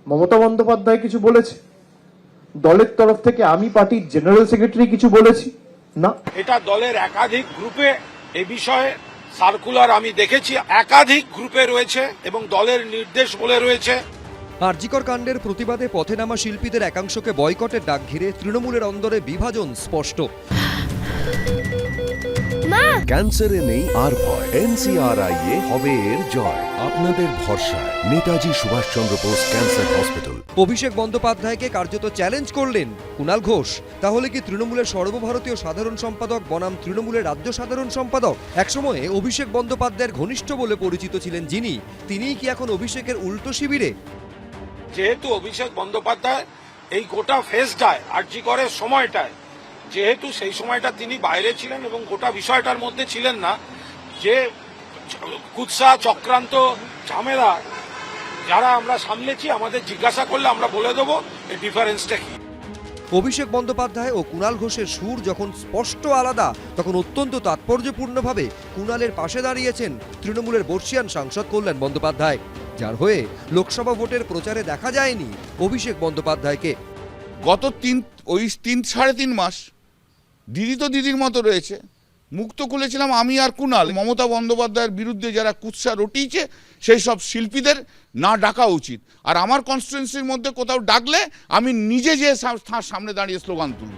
মমতা বন্দ্যোপাধ্যায় কিছু বলেছে? দলের তরফ থেকে আমি পার্টির জেনারেল সেক্রেটারি কিছু বলেছি? না। এটা দলের একাধিক গ্রুপে এই বিষয়ে সার্কুলার আমি দেখেছি, একাধিক গ্রুপে রয়েছে এবং দলের নির্দেশ বলে রয়েছে। আরজিকর কাণ্ডের প্রতিবাদে পথে নামা শিল্পীদের একাংশকে বয়কটের ডাক ঘিরে তৃণমূলের অন্দরে বিভাজন স্পষ্ট। ক্যান্সারে নেই আর ভয়, NCRI-এ হবে এর জয়। আপনাদের ভরসায় নেতাজি সুভাষচন্দ্র বোস ক্যান্সার হসপিটাল। অভিষেক বন্দ্যোপাধ্যায়কে কার্যত চ্যালেঞ্জ করলেন কুণাল ঘোষ। তাহলে কি তৃণমূলের সর্বভারতীয় সাধারণ সম্পাদক বনাম তৃণমূলের রাজ্য সাধারণ সম্পাদক? একসময়ে অভিষেক বন্দ্যোপাধ্যায়ের ঘনিষ্ঠ বলে পরিচিত ছিলেন যিনি, তিনিই কি এখন অভিষেকের উল্টো শিবিরে? যেহেতু অভিষেক বন্দ্যোপাধ্যায় এই গোটা ফেজটায় আরজিকরের সময়টায়, যেহেতু সেই সময়টা তিনি বাইরে ছিলেন এবং গোটা বিষয়টার মধ্যে ছিলেন না, যে কুৎসা চক্রান্ত ঝামেলা যারা আমরা সামলেছি, আমাদের জিজ্ঞাসা করলে আমরা বলে দেবো এই ডিফারেন্সটা কি। অভিষেক বন্দ্যোপাধ্যায় ও কুণাল ঘোষের সুর যখন স্পষ্ট আলাদা, তখন অত্যন্ত তাৎপর্যপূর্ণভাবে কুণালের পাশে দাঁড়িয়েছেন তৃণমূলের বর্ষিয়ান সাংসদ কল্যাণ বন্দ্যোপাধ্যায়, যার হয়ে লোকসভা ভোটের প্রচারে দেখা যায়নি অভিষেক বন্দ্যোপাধ্যায়কে। গত 3.5 মাস দিদি তো দিদির মতো রয়েছে, মুখ তো খুলেছিলাম আমি আর কুণাল। মমতা বন্দ্যোপাধ্যায়ের বিরুদ্ধে যারা কুৎসা রটিয়েছে সেই সব শিল্পীদের না ডাকা উচিত, আর আমার কনস্টিটুয়েন্সির মধ্যে কোথাও ডাকলে আমি নিজে যে সামনে দাঁড়িয়ে স্লোগান তুলব।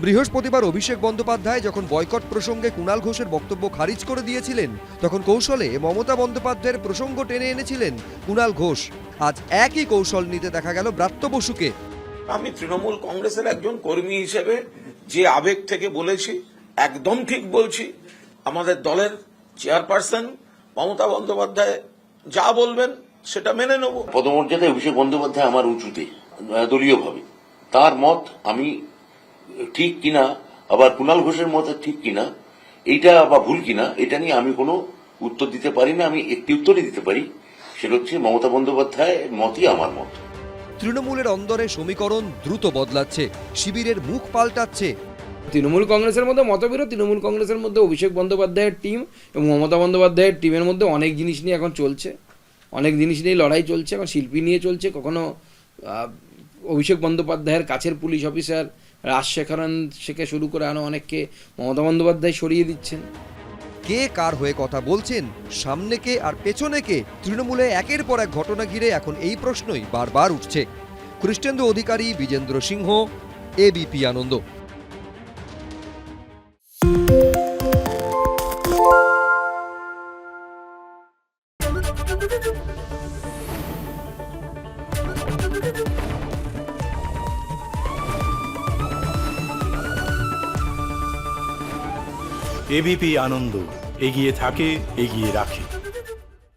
বৃহস্পতিবার অভিষেক বন্দ্যোপাধ্যায় যখন বয়কট প্রসঙ্গে কুণাল ঘোষের বক্তব্য খারিজ করে দিয়েছিলেন, তখন কৌশলে মমতা বন্দ্যোপাধ্যায়ের প্রসঙ্গ টেনে এনেছিলেন কুণাল ঘোষ। আজ একই কৌশল নিতে দেখা গেল ব্রাত্য বসুকে। আমি তৃণমূল কংগ্রেসের একজন কর্মী হিসেবে যে আবেগ থেকে বলেছি, একদম ঠিক বলছি। আমাদের দলের চেয়ারপারসন মমতা বন্দ্যোপাধ্যায় যা বলবেন সেটা মেনে নেব। পদমর্যাদায় অভিষেক বন্দ্যোপাধ্যায় আমার উঁচুতে দলীয়ভাবে, তার মত আমি ঠিক কিনা আবার কুণাল ঘোষের মত ঠিক কিনা এইটা বা ভুল কিনা এটা নিয়ে আমি কোনো উত্তর দিতে পারি না। আমি একটি উত্তরই দিতে পারি, সেটা হচ্ছে মমতা বন্দ্যোপাধ্যায়ের মতই আমার মত। তৃণমূলের অন্দরে সমীকরণ দ্রুত বদলাচ্ছে, শিবিরের মুখ পাল্টাচ্ছে। তৃণমূল কংগ্রেসের মধ্যে মতবিরোধ, তৃণমূল কংগ্রেসের মধ্যে অভিষেক বন্দ্যোপাধ্যায়ের টিম এবং মমতা বন্দ্যোপাধ্যায়ের টিমের মধ্যে অনেক জিনিস নিয়ে এখন চলছে, অনেক জিনিস নিয়ে লড়াই চলছে। এখন শিল্পী নিয়ে চলছে, কখনো অভিষেক বন্দ্যোপাধ্যায়ের কাছের পুলিশ অফিসার রাজশেখরন থেকে শুরু করে আরও অনেককে মমতা বন্দ্যোপাধ্যায় সরিয়ে দিচ্ছেন। কে কার হয়ে কথা বলছেন, সামনে কে আর পেছনে কে, তৃণমূলে একের পর এক ঘটনা ঘিরে এখন এই প্রশ্নই বারবার উঠছে। কৃষ্ণেন্দু অধিকারী, বিজেন্দ্র সিংহ, এবিপি আনন্দ। এবিপি আনন্দ, এগিয়ে থাকে, এগিয়ে রাখে।